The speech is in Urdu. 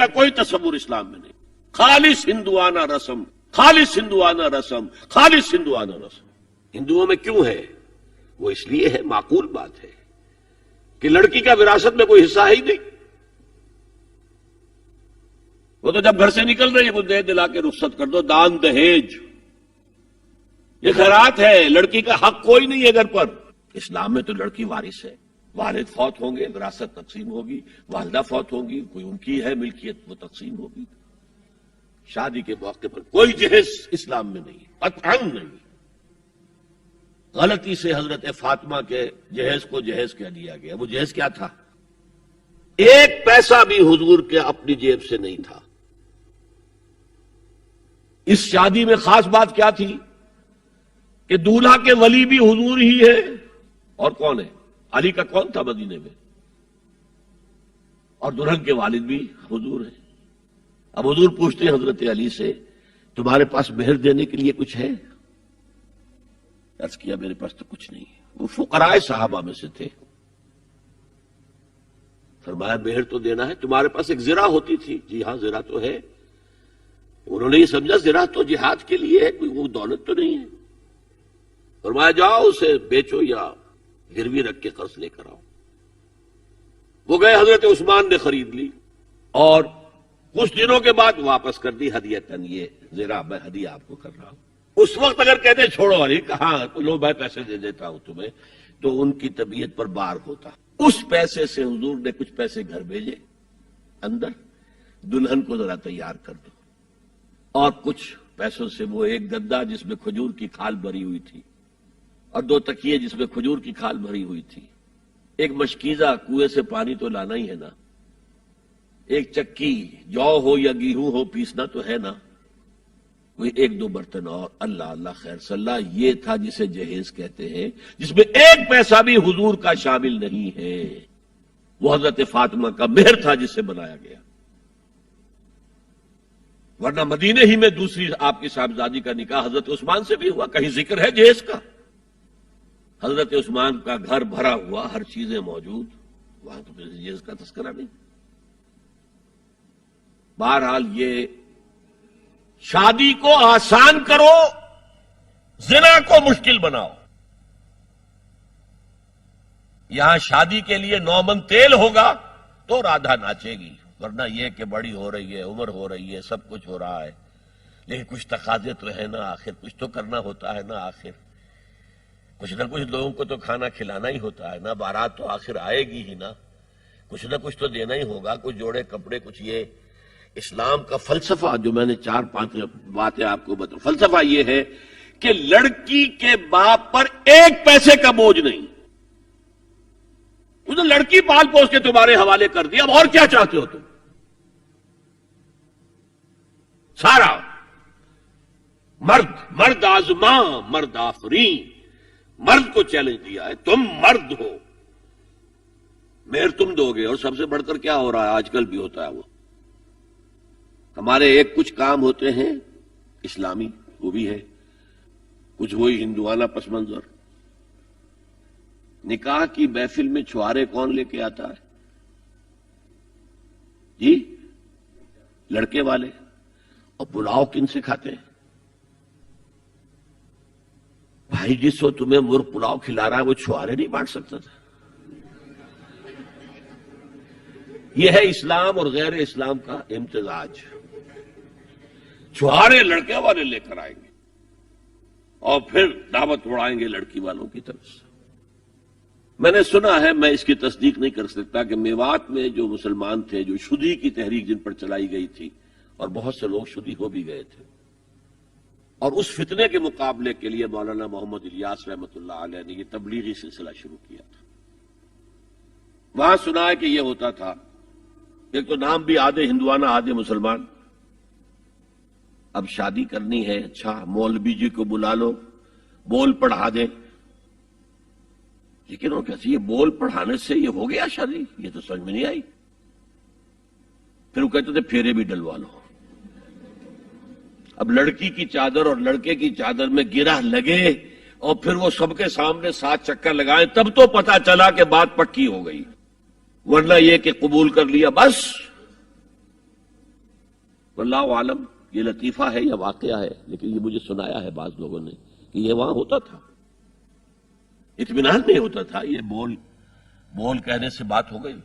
کا کوئی تصور اسلام میں نہیں. خالص ہندوانہ رسم، خالص ہندوانہ رسم، خالص ہندوانہ رسم. ہندوؤں میں کیوں ہے؟ وہ اس لیے ہے، معقول بات ہے کہ لڑکی کا وراثت میں کوئی حصہ ہی نہیں. وہ تو جب گھر سے نکل رہی ہے وہ دے دلا کے رخصت کر دو. دان دہیج یہ خیرات ہے، لڑکی کا حق کوئی نہیں ہے گھر پر. اسلام میں تو لڑکی وارث ہے. والد فوت ہوں گے وراثت تقسیم ہوگی، والدہ فوت ہوں گی کوئی ان کی ہے ملکیت وہ تقسیم ہوگی. شادی کے موقع پر کوئی جہیز اسلام میں نہیں، قطعاً نہیں. غلطی سے حضرت فاطمہ کے جہیز کو جہیز کہہ دیا گیا. وہ جہیز کیا تھا؟ ایک پیسہ بھی حضور کے اپنی جیب سے نہیں تھا. اس شادی میں خاص بات کیا تھی کہ دولہا کے ولی بھی حضور ہی ہے. اور کون ہے؟ علی کا کون تھا مدینے میں؟ اور دلہن کے والد بھی حضور ہیں. اب حضور پوچھتے ہیں حضرت علی سے تمہارے پاس مہر دینے کے لیے کچھ ہے؟ عرض کیا میرے پاس تو کچھ نہیں. وہ فقراء صحابہ میں سے تھے. فرمایا مہر تو دینا ہے. تمہارے پاس ایک زرہ ہوتی تھی؟ جی ہاں زرہ تو ہے. انہوں نے یہ سمجھا زرہ تو جہاد کے لیے ہے، کوئی وہ دولت تو نہیں ہے. فرمایا جاؤ اسے بیچو یا گروی رکھ کے قرض لے کر آؤ. وہ گئے، حضرت عثمان نے خرید لی اور کچھ دنوں کے بعد واپس کر دی ہدیتاً. یہ زرہ میں ہدیہ آپ کو کر رہا ہوں. اس وقت اگر کہتے چھوڑو علی، کہاں لو میں پیسے دے دیتا ہوں تمہیں، تو ان کی طبیعت پر بار ہوتا. اس پیسے سے حضور نے کچھ پیسے گھر بھیجے اندر، دلہن کو ذرا تیار کر دو. اور کچھ پیسوں سے وہ ایک گدا جس میں کھجور کی کھال بھری ہوئی تھی اور 2 تکیے جس میں کھجور کی کھال بھری ہوئی تھی. ایک مشکیزہ، کنویں سے پانی تو لانا ہی ہے نا. ایک چکی، جو ہو یا گیہوں ہو پیسنا تو ہے نا. کوئی 1-2 برتن اور اللہ اللہ خیر صلی اللہ. یہ تھا جسے جہیز کہتے ہیں، جس میں ایک پیسہ بھی حضور کا شامل نہیں ہے. وہ حضرت فاطمہ کا مہر تھا جس سے بنایا گیا. ورنہ مدینے ہی میں دوسری آپ کی صاحبزادی کا نکاح حضرت عثمان سے بھی ہوا. کہیں ذکر ہے جہیز کا؟ حضرت عثمان کا گھر بھرا ہوا، ہر چیزیں موجود، وہاں تو جہیز کا تذکرہ نہیں. بہرحال یہ شادی کو آسان کرو، زنا کو مشکل بناؤ. یہاں شادی کے لیے 9 من تیل ہوگا تو رادھا ناچے گی، ورنہ یہ کہ بڑی ہو رہی ہے، عمر ہو رہی ہے، سب کچھ ہو رہا ہے، لیکن کچھ تقاضے تو ہے نا. آخر کچھ تو کرنا ہوتا ہے نا. آخر کچھ نہ کچھ لوگوں کو تو کھانا کھلانا ہی ہوتا ہے نا. بارات تو آخر آئے گی ہی نا. کچھ نہ کچھ تو دینا ہی ہوگا. کچھ جوڑے کپڑے، کچھ. یہ اسلام کا فلسفہ جو میں نے 4-5 باتیں آپ کو بتاؤں. فلسفہ یہ ہے کہ لڑکی کے باپ پر ایک پیسے کا بوجھ نہیں. اس نے لڑکی پال پوس کے تمہارے حوالے کر دیا، اب اور کیا چاہتے ہو تم؟ سارا مرد آزماں، مرد آفرین. مرد کو چیلنج دیا ہے، تم مرد ہو، مہر تم دو گے. اور سب سے بڑھ کر کیا ہو رہا ہے آج کل بھی ہوتا ہے، وہ ہمارے ایک کچھ کام ہوتے ہیں اسلامی، وہ بھی ہے کچھ وہی ہندوانہ پس منظر. نکاح کی محفل میں چھوارے کون لے کے آتا ہے؟ جی لڑکے والے. اور پلاؤ کن سے کھاتے ہیں؟ بھائی جس کو تمہیں مرغ پلاؤ کھلا رہا ہے وہ چھوارے نہیں بانٹ سکتا تھا. یہ ہے اسلام اور غیر اسلام کا امتزاج. چھوارے لڑکے والے لے کر آئیں گے اور پھر دعوت اڑائیں گے لڑکی والوں کی طرف سے. میں نے سنا ہے، میں اس کی تصدیق نہیں کر سکتا، کہ میوات میں جو مسلمان تھے، جو شدی کی تحریک جن پر چلائی گئی تھی، اور بہت سے لوگ شدی ہو بھی گئے تھے، اور اس فتنے کے مقابلے کے لیے مولانا محمد الیاس رحمۃ اللہ علیہ نے یہ تبلیغی سلسلہ شروع کیا تھا. وہاں سنا ہے کہ یہ ہوتا تھا، ایک تو نام بھی آدھے ہندوانہ آدھے مسلمان. اب شادی کرنی ہے، اچھا مولوی جی کو بلا لو، بول پڑھا دیں. لیکن وہ کہتے یہ بول پڑھانے سے یہ ہو گیا شادی؟ یہ تو سمجھ میں نہیں آئی. پھر وہ کہتے تھے پھیرے بھی ڈلوا لو. اب لڑکی کی چادر اور لڑکے کی چادر میں گرہ لگے اور پھر وہ سب کے سامنے 7 چکر لگائیں، تب تو پتا چلا کہ بات پکی ہو گئی. ورنہ یہ کہ قبول کر لیا بس. واللہ عالم یہ لطیفہ ہے یا واقعہ ہے، لیکن یہ مجھے سنایا ہے بعض لوگوں نے کہ یہ وہاں ہوتا تھا، اطمینان نہیں ہوتا تھا، یہ بول کہنے سے بات ہو گئی۔